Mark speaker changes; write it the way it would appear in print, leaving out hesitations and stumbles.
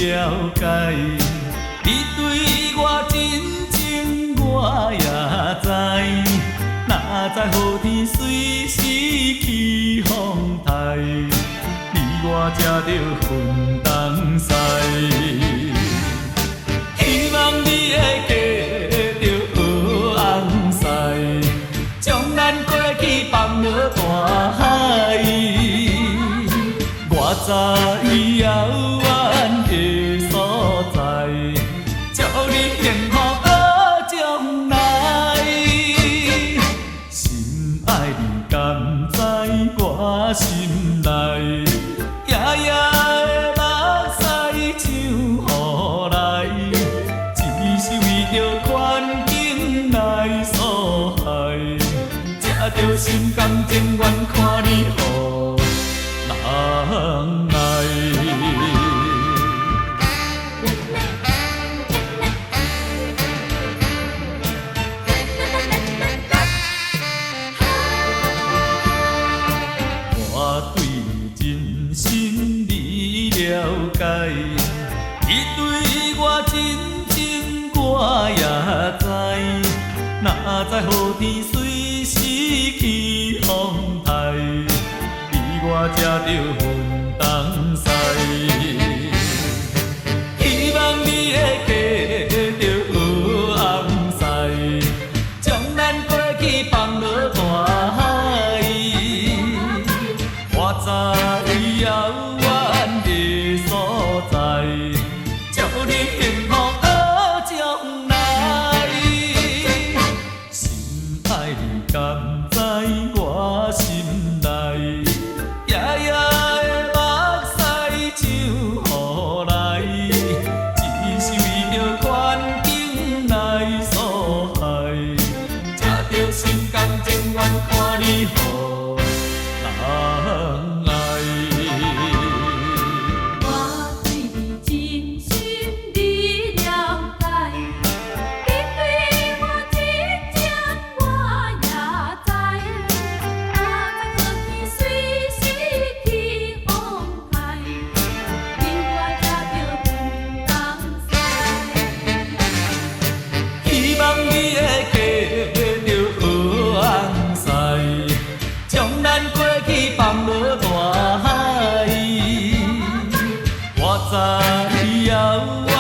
Speaker 1: 了解，你对我真情我也知，哪知雨天随时起风台，你我才着分东西。希望你会记着好红西，将咱过去放落大海。我知遥远的所在，祝你幸福好将来。心爱你甘知我心内，夜夜的目屎像雨来，只是为着环境来所害，才着心甘情愿看你予人爱。我对你真心你了解，你对我真情我也知，哪知雨天随时起风台，我才着分东西。希望你会记着好红西，将咱过去放落大海。我知遥远的所在，祝你幸福好将来。心爱你甘知我心内，夜夜的目屎像雨来，只是为着环境来所害，才着心甘情愿看你予人爱。
Speaker 2: 我对你真心你了解，你对我真情我也知，哪知雨天随时起风台，你我才着分东西。
Speaker 1: 希望你会记着好红西，将咱过去放落大海。我知遥远